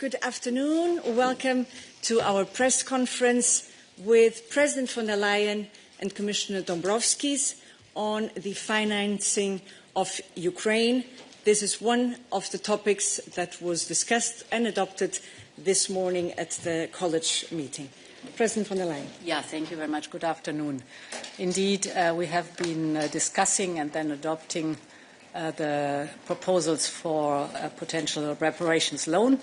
Good afternoon. Welcome to our press conference with President von der Leyen and Commissioner Dombrovskis on the financing of Ukraine. This is one of the topics that was discussed and adopted this morning at the college meeting. President von der Leyen. Yeah, thank you very much. Good afternoon. Indeed, we have been discussing and then adopting the proposals for a potential reparations loan.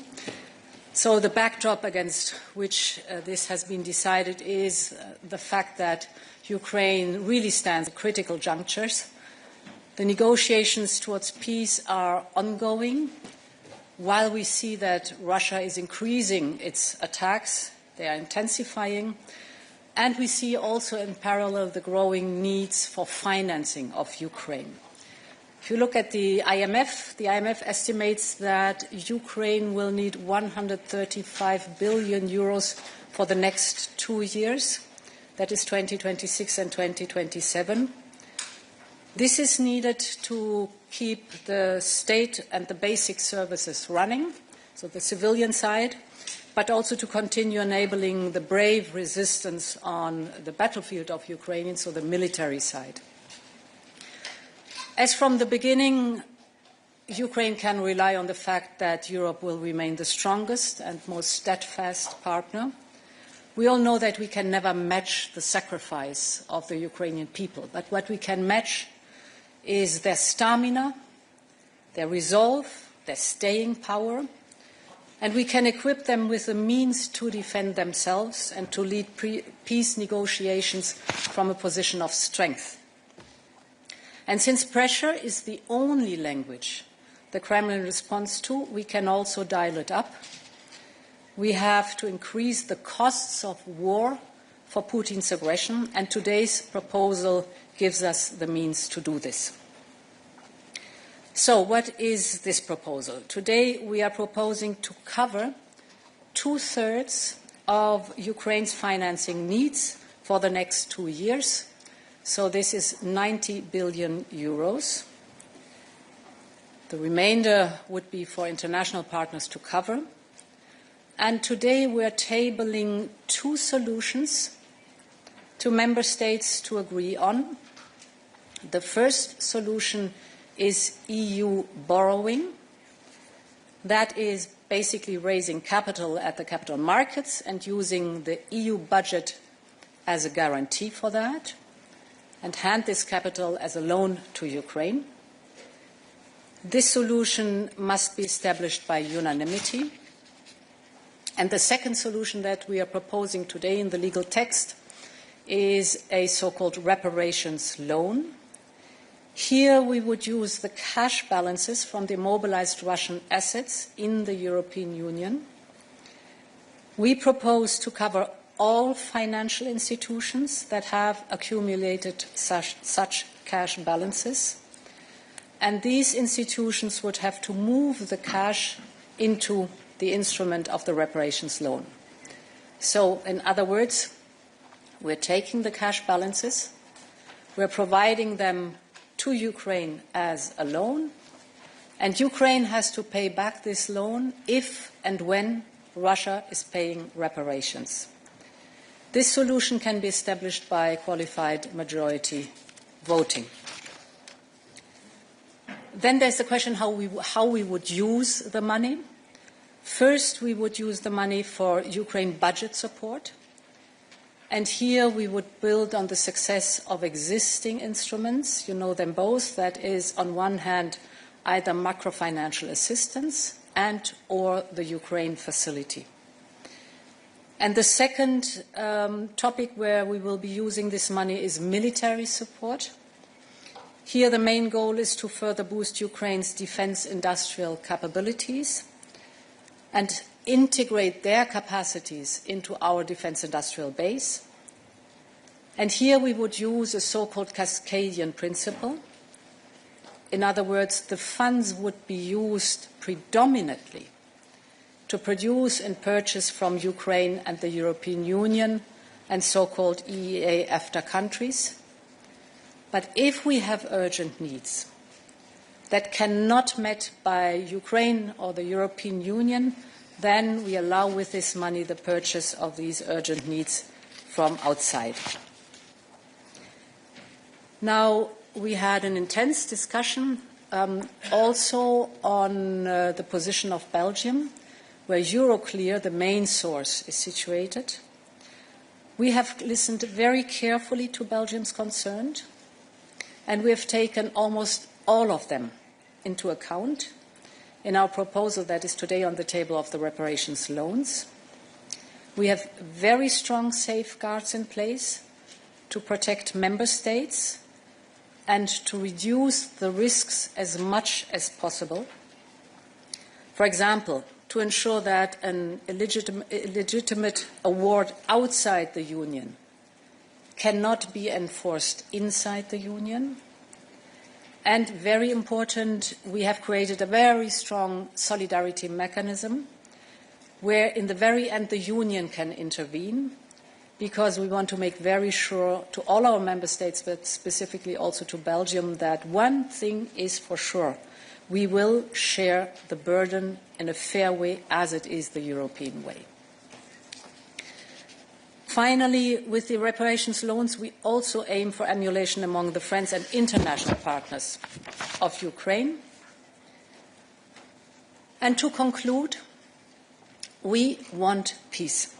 So the backdrop against which this has been decided is the fact that Ukraine really stands at critical junctures. The negotiations towards peace are ongoing, while we see that Russia is increasing its attacks. They are intensifying, and we see also in parallel the growing needs for financing of Ukraine. If you look at the IMF estimates that Ukraine will need 135 billion euros for the next 2 years. That is 2026 and 2027. This is needed to keep the state and the basic services running, so the civilian side, but also to continue enabling the brave resistance on the battlefield of Ukraine, so the military side. As from the beginning, Ukraine can rely on the fact that Europe will remain the strongest and most steadfast partner. We all know that we can never match the sacrifice of the Ukrainian people, but what we can match is their stamina, their resolve, their staying power, and we can equip them with the means to defend themselves and to lead peace negotiations from a position of strength. And since pressure is the only language the Kremlin responds to, we can also dial it up. We have to increase the costs of war for Putin's aggression, and today's proposal gives us the means to do this. So what is this proposal? Today we are proposing to cover 2/3 of Ukraine's financing needs for the next 2 years. So this is 90 billion euros. The remainder would be for international partners to cover. And today we are tabling 2 solutions to member states to agree on. The first solution is EU borrowing. That is basically raising capital at the capital markets and using the EU budget as a guarantee for that, and hand this capital as a loan to Ukraine. This solution must be established by unanimity. And the second solution that we are proposing today in the legal text is a so-called reparations loan. Here we would use the cash balances from the mobilized Russian assets in the European Union. We propose to cover all financial institutions that have accumulated such cash balances, and these institutions would have to move the cash into the instrument of the reparations loan. So, in other words, we're taking the cash balances, we're providing them to Ukraine as a loan, and Ukraine has to pay back this loan if and when Russia is paying reparations. This solution can be established by qualified majority voting. Then there's the question how we would use the money. First, we would use the money for Ukraine budget support. And here we would build on the success of existing instruments. You know them both. That is, on one hand, either macro-financial assistance and or the Ukraine facility. And the second topic where we will be using this money is military support. Here the main goal is to further boost Ukraine's defense industrial capabilities and integrate their capacities into our defense industrial base. And here we would use a so-called Cascadian principle. In other words, the funds would be used predominantly to produce and purchase from Ukraine and the European Union and so-called EEA-EFTA countries. But if we have urgent needs that cannot be met by Ukraine or the European Union, then we allow with this money the purchase of these urgent needs from outside. Now, we had an intense discussion also on the position of Belgium, where Euroclear, the main source, is situated. We have listened very carefully to Belgium's concerns, and we have taken almost all of them into account in our proposal that is today on the table of the reparations loans. We have very strong safeguards in place to protect member states and to reduce the risks as much as possible. For example, to ensure that an illegitimate award outside the Union cannot be enforced inside the Union. And very important, we have created a very strong solidarity mechanism where in the very end the Union can intervene, because we want to make very sure to all our member states, but specifically also to Belgium, that one thing is for sure: we will share the burden in a fair way, as it is the European way. Finally, with the reparations loans, we also aim for emulation among the friends and international partners of Ukraine. And to conclude, we want peace.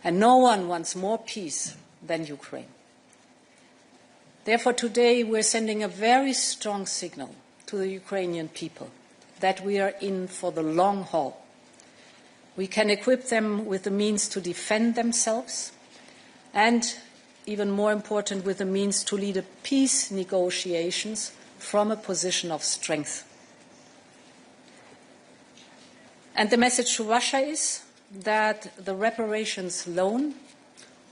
And no one wants more peace than Ukraine. Therefore, today we're sending a very strong signal to the Ukrainian people that we are in for the long haul. We can equip them with the means to defend themselves and, even more important, with the means to lead peace negotiations from a position of strength. And the message to Russia is that the reparations loan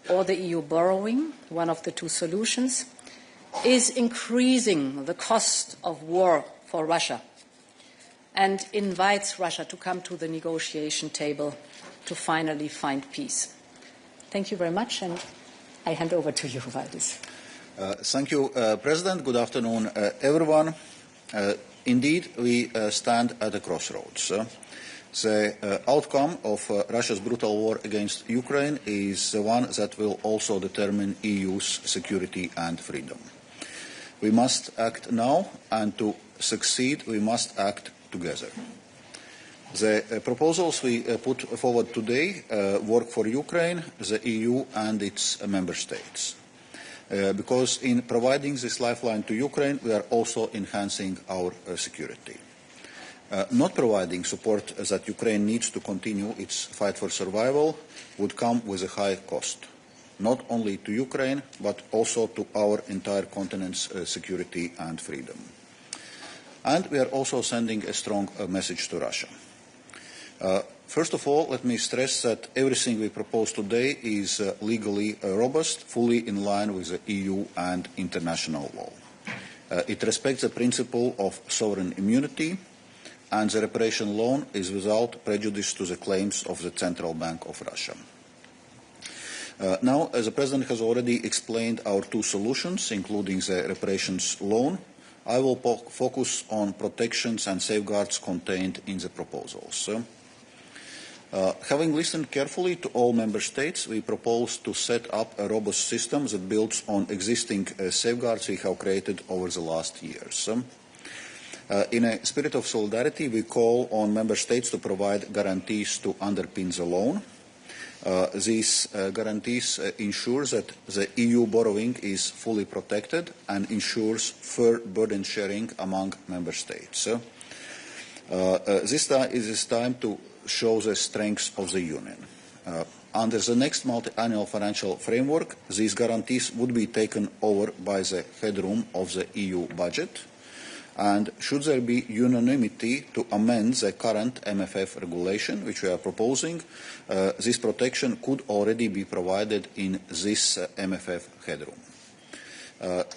or the EU borrowing, one of the two solutions, is increasing the cost of war for Russia and invites Russia to come to the negotiation table to finally find peace. Thank you very much, and I hand over to you, Valdis. Thank you, President. Good afternoon, everyone. Indeed, we stand at a crossroads. The outcome of Russia's brutal war against Ukraine is the one that will also determine EU's security and freedom. We must act now, and to succeed, we must act together. The proposals we put forward today work for Ukraine, the EU and its member states. Because in providing this lifeline to Ukraine, we are also enhancing our security. Not providing support that Ukraine needs to continue its fight for survival would come with a high cost, not only to Ukraine, but also to our entire continent's security and freedom. And we are also sending a strong message to Russia. First of all, let me stress that everything we propose today is legally robust, fully in line with the EU and international law. It respects the principle of sovereign immunity, and the reparation loan is without prejudice to the claims of the Central Bank of Russia. Now, as the President has already explained our two solutions, including the reparations loan, I will focus on protections and safeguards contained in the proposals. Having listened carefully to all member states, we propose to set up a robust system that builds on existing safeguards we have created over the last years. In a spirit of solidarity, we call on member states to provide guarantees to underpin the loan. These guarantees ensure that the EU borrowing is fully protected and ensures fair burden sharing among member states. This is time to show the strength of the Union. Under the next multi-annual financial framework, these guarantees would be taken over by the headroom of the EU budget. And should there be unanimity to amend the current MFF regulation, which we are proposing, this protection could already be provided in this MFF headroom.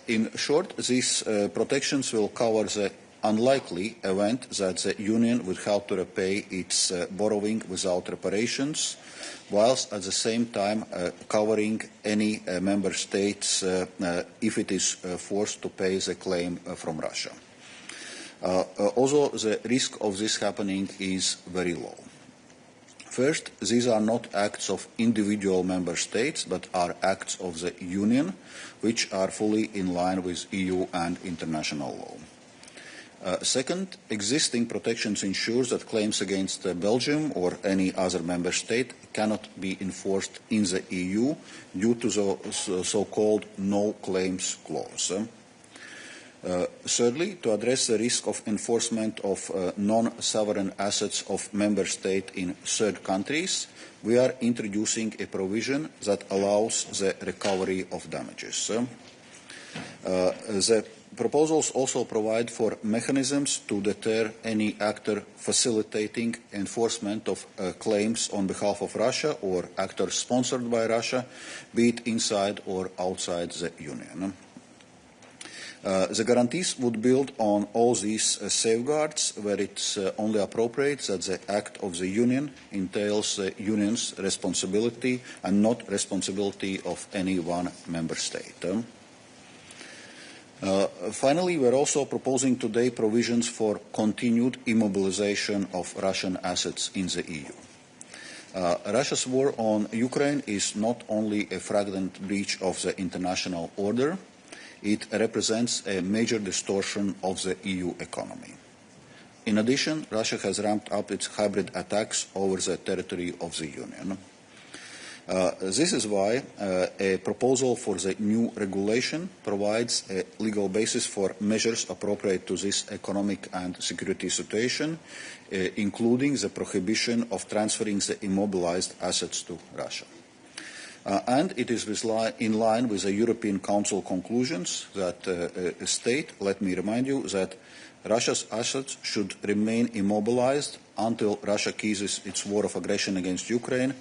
In short, these protections will cover the unlikely event that the Union would have to repay its borrowing without reparations, whilst at the same time covering any member states if it is forced to pay the claim from Russia. Although the risk of this happening is very low. First, these are not acts of individual member states, but are acts of the Union, which are fully in line with EU and international law. Second, existing protections ensures that claims against Belgium or any other member state cannot be enforced in the EU due to the so-called no claims clause. Thirdly, to address the risk of enforcement of non-sovereign assets of member states in third countries, we are introducing a provision that allows the recovery of damages. The proposals also provide for mechanisms to deter any actor facilitating enforcement of claims on behalf of Russia or actors sponsored by Russia, be it inside or outside the Union. The guarantees would build on all these safeguards, where it's only appropriate that the act of the Union entails the Union's responsibility and not responsibility of any one member state. Finally, we are also proposing today provisions for continued immobilization of Russian assets in the EU. Russia's war on Ukraine is not only a flagrant breach of the international order, it represents a major distortion of the EU economy. In addition, Russia has ramped up its hybrid attacks over the territory of the Union. This is why a proposal for the new regulation provides a legal basis for measures appropriate to this economic and security situation, including the prohibition of transferring the immobilized assets to Russia. And it is in line with the European Council conclusions that state, let me remind you, that Russia's assets should remain immobilized until Russia ceases its war of aggression against Ukraine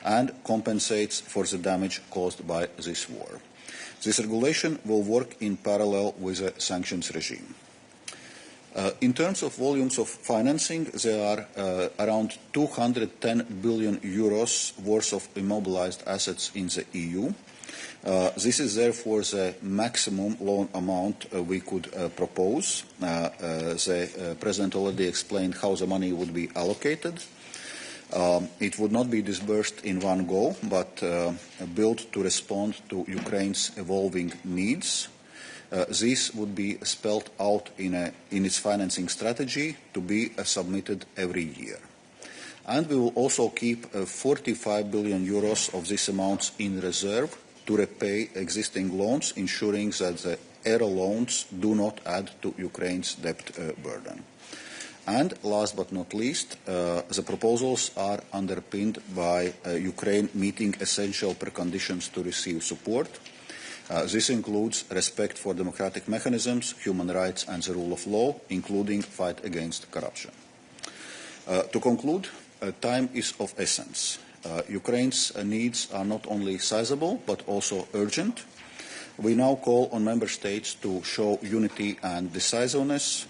and compensates for the damage caused by this war. This regulation will work in parallel with the sanctions regime. In terms of volumes of financing, there are around 210 billion euros worth of immobilized assets in the EU. This is therefore the maximum loan amount we could propose. The President already explained how the money would be allocated. It would not be disbursed in one go, but built to respond to Ukraine's evolving needs. This would be spelled out in its financing strategy to be submitted every year. And we will also keep 45 billion euros of these amounts in reserve to repay existing loans, ensuring that the ERA loans do not add to Ukraine's debt burden. And last but not least, the proposals are underpinned by Ukraine meeting essential preconditions to receive support. This includes respect for democratic mechanisms, human rights and the rule of law, including fight against corruption. To conclude, time is of essence. Ukraine's needs are not only sizable but also urgent. We now call on member states to show unity and decisiveness.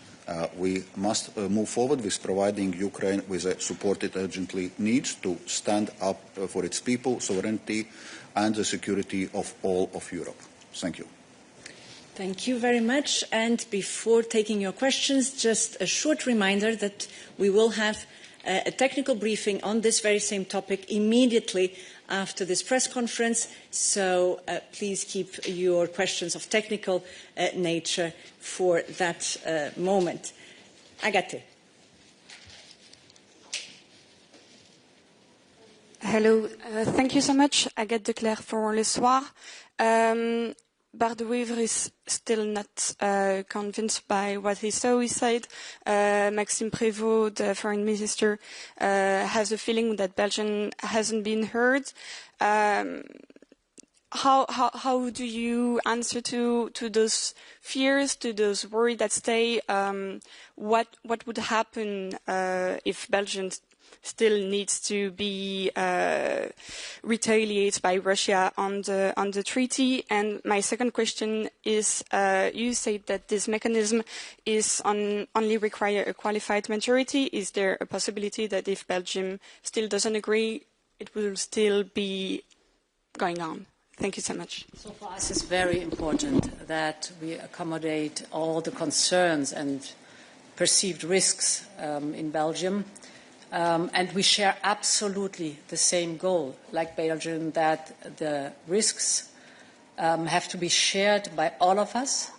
We must move forward with providing Ukraine with the support it urgently needs to stand up for its people, sovereignty and the security of all of Europe. Thank you. Thank you very much. And before taking your questions, just a short reminder that we will have a technical briefing on this very same topic immediately after this press conference. So please keep your questions of technical nature for that moment. Agathe. Hello, thank you so much. Agathe Declercq for Le Soir. Bart de Wever is still not convinced by what he saw. He said Maxime Prévost, the foreign minister, has a feeling that Belgium hasn't been heard. How do you answer to those fears, to those worries that stay? What would happen if Belgium still needs to be retaliated by Russia on the treaty? And my second question is, you said that this mechanism is only require a qualified majority. Is there a possibility that if Belgium still doesn't agree, it will still be going on? Thank you so much. So for us it's very important that we accommodate all the concerns and perceived risks in Belgium. And we share absolutely the same goal, like Belgium, that the risks have to be shared by all of us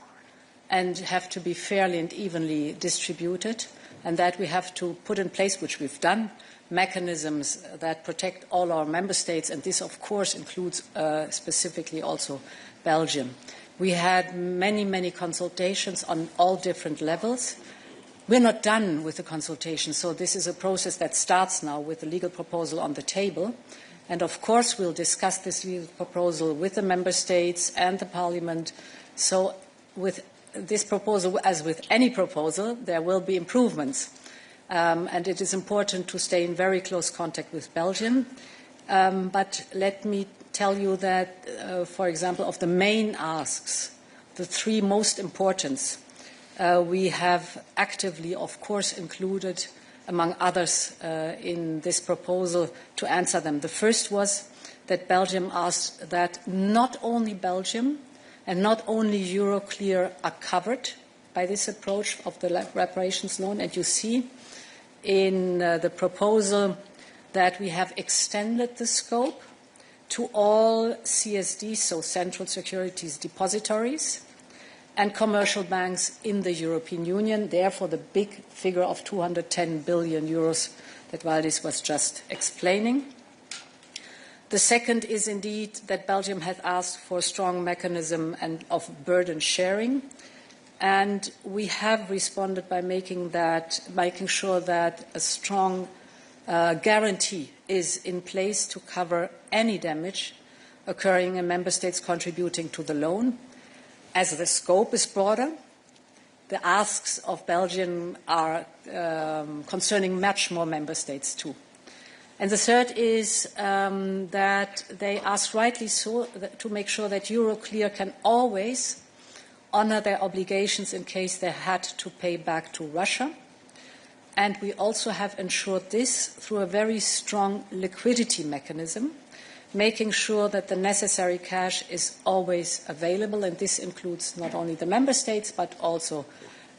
and have to be fairly and evenly distributed, and that we have to put in place, which we've done, mechanisms that protect all our member states, and this, of course, includes specifically also Belgium. We had many, many consultations on all different levels. We're not done with the consultation, so this is a process that starts now with the legal proposal on the table. And of course, we'll discuss this legal proposal with the member states and the parliament. So with this proposal, as with any proposal, there will be improvements. And it is important to stay in very close contact with Belgium. But let me tell you that, for example, of the main asks, the three most important, we have actively, of course, included, among others, in this proposal to answer them. The first was that Belgium asked that not only Belgium and not only Euroclear are covered by this approach of the reparations loan. And you see in the proposal that we have extended the scope to all CSDs, so central securities depositories, and commercial banks in the European Union, therefore the big figure of 210 billion euros that Valdis was just explaining. The second is indeed that Belgium had asked for a strong mechanism of burden sharing, and we have responded by making sure that a strong guarantee is in place to cover any damage occurring in member states contributing to the loan. As the scope is broader, the asks of Belgium are concerning much more member states too. And the third is that they asked rightly so to make sure that Euroclear can always honour their obligations in case they had to pay back to Russia. And we also have ensured this through a very strong liquidity mechanism, making sure that the necessary cash is always available, and this includes not only the member states but also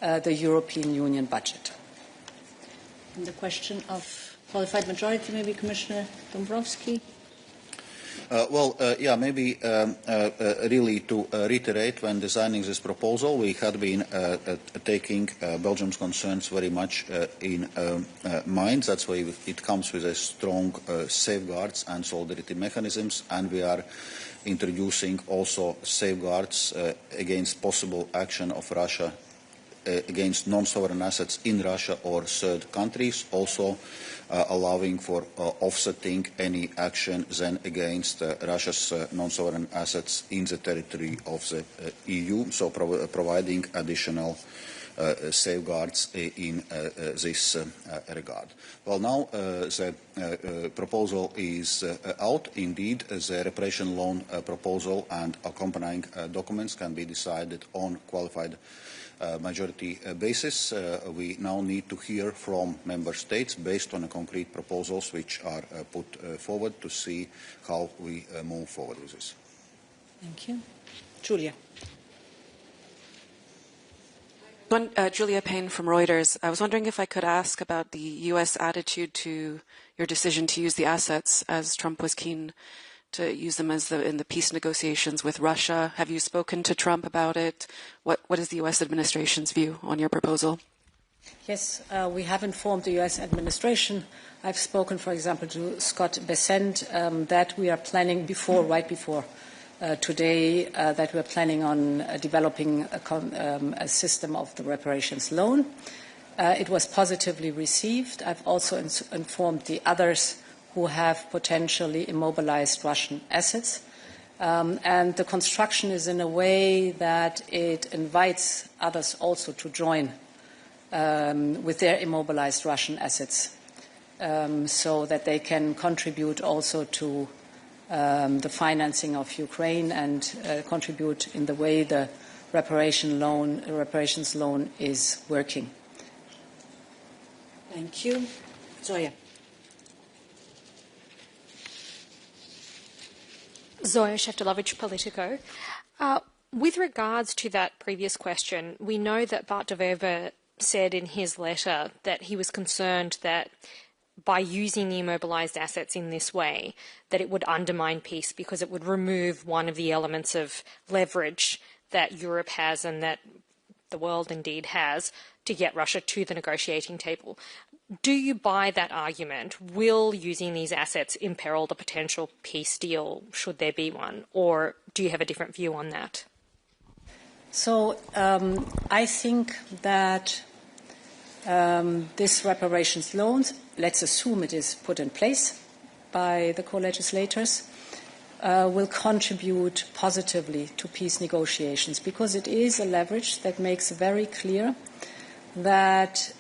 the European Union budget. And the question of qualified majority, maybe Commissioner Dombrovskis. Maybe really to reiterate, when designing this proposal, we had been taking Belgium's concerns very much in mind. That's why it comes with a strong safeguards and solidarity mechanisms, and we are introducing also safeguards against possible action of Russia against non-sovereign assets in Russia or third countries, also allowing for offsetting any action then against Russia's non-sovereign assets in the territory of the EU, so providing additional safeguards in this regard. Well, now the proposal is out. Indeed, the reparation loan proposal and accompanying documents can be decided on qualified majority basis. We now need to hear from member states based on the concrete proposals which are put forward to see how we move forward with this. Thank you. Julia. Julia Payne from Reuters. I was wondering if I could ask about the U.S. attitude to your decision to use the assets, as Trump was keen to use them in the peace negotiations with Russia. Have you spoken to Trump about it? What is the U.S. administration's view on your proposal? Yes, we have informed the U.S. administration. I've spoken, for example, to Scott Bessent that we are planning right before today, that we are planning on developing a system of the reparations loan. It was positively received. I've also informed the others who have potentially immobilized Russian assets. And the construction is in a way that it invites others also to join with their immobilized Russian assets, so that they can contribute also to the financing of Ukraine and contribute in the way the reparations loan is working. Thank you. Zoya. Zoya Sheftalovich, Politico. With regards to that previous question, we know that Bart de Wever said in his letter that he was concerned that by using the immobilised assets in this way, that it would undermine peace because it would remove one of the elements of leverage that Europe has and that the world indeed has to get Russia to the negotiating table. Do you buy that argument? Will using these assets imperil the potential peace deal, should there be one? Or do you have a different view on that? So I think that this reparations loan, let's assume it is put in place by the co-legislators, will contribute positively to peace negotiations, because it is a leverage that makes very clear that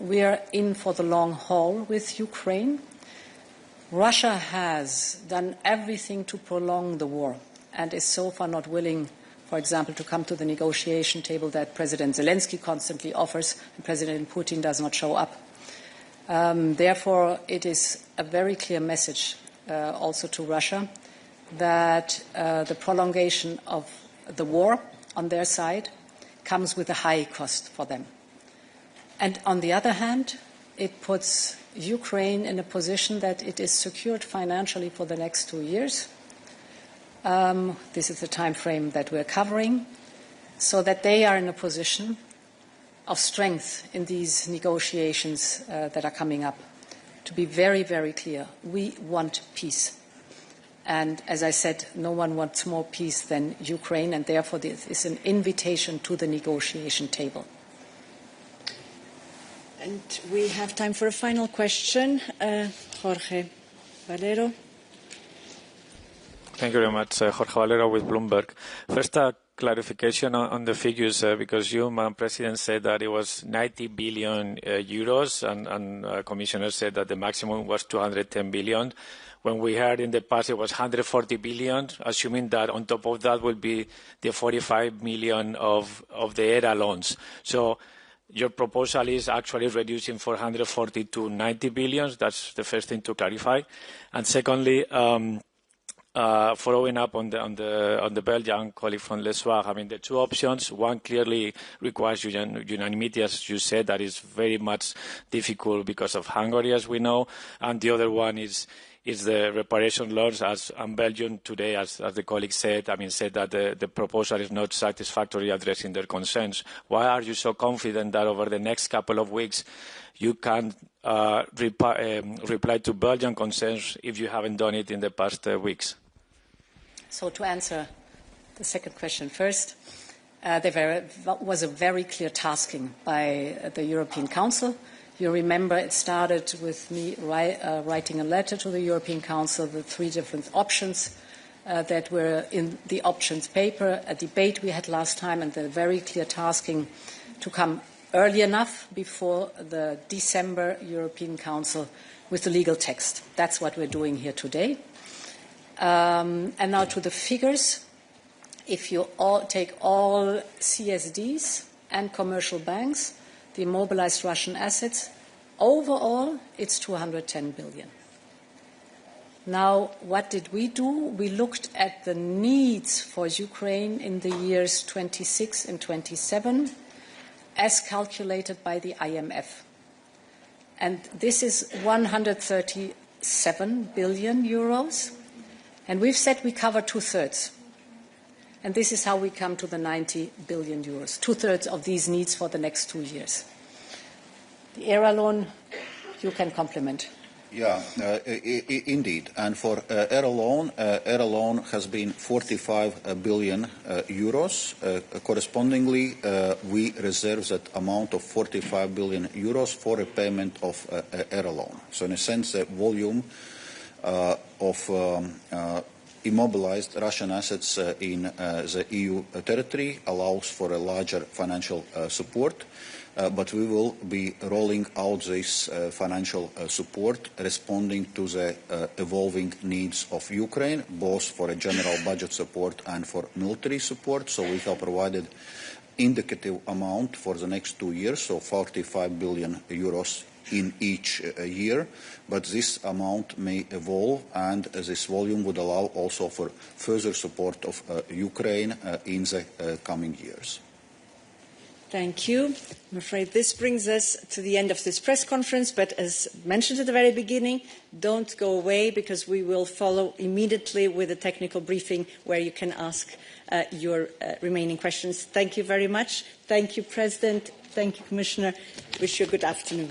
we are in for the long haul with Ukraine. Russia has done everything to prolong the war and is so far not willing, for example, to come to the negotiation table that President Zelensky constantly offers, and President Putin does not show up. Therefore, it is a very clear message also to Russia that the prolongation of the war on their side comes with a high cost for them. And on the other hand, it puts Ukraine in a position that it is secured financially for the next 2 years. This is the time frame that we're covering, so that they are in a position of strength in these negotiations that are coming up. To be very, very clear, we want peace. And as I said, no one wants more peace than Ukraine, and therefore this is an invitation to the negotiation table. And we have time for a final question. Jorge Valero. Thank you very much. Jorge Valero with Bloomberg. First, a clarification on the figures, because you, Madam President, said that it was 90 billion euros, and Commissioner said that the maximum was 210 billion. When we heard in the past it was 140 billion, assuming that on top of that will be the 45 million of the ERA loans. So your proposal is actually reducing 440 to 90 billion. That's the first thing to clarify. And secondly, following up on the Belgian colleague from Le Soir, I mean, the two options, one clearly requires unanimity, as you said, that is very much difficult because of Hungary, as we know, and the other one is the reparation loans, and Belgium today, as the colleague said, said that the proposal is not satisfactorily addressing their concerns. Why are you so confident that over the next couple of weeks you can reply to Belgian concerns if you haven't done it in the past weeks? So to answer the second question first, there was a very clear tasking by the European Council. You remember it started with me writing a letter to the European Council, the three different options that were in the options paper, a debate we had last time, and the very clear tasking to come early enough before the December European Council with the legal text. That's what we're doing here today. And now to the figures. If you take all CSDs and commercial banks, the immobilized Russian assets, overall, it's 210 billion. Now, what did we do? We looked at the needs for Ukraine in the years 26 and 27, as calculated by the IMF. And this is 137 billion euros. And we've said we cover 2/3. And this is how we come to the 90 billion euros, 2/3 of these needs for the next 2 years. The ERA loan, you can complement. Yeah, indeed. And for ERA loan has been 45 billion euros. Correspondingly, we reserve that amount of 45 billion euros for repayment of ERA loan. So in a sense, the volume of immobilized Russian assets in the EU territory allows for a larger financial support. But we will be rolling out this financial support, responding to the evolving needs of Ukraine, both for a general budget support and for military support. So we have provided indicative amount for the next 2 years, so 45 billion euros in each year. But this amount may evolve, and this volume would allow also for further support of Ukraine in the coming years. Thank you. I'm afraid this brings us to the end of this press conference, but as mentioned at the very beginning, don't go away because we will follow immediately with a technical briefing where you can ask your remaining questions. Thank you very much. Thank you, President. Thank you, Commissioner. Wish you a good afternoon.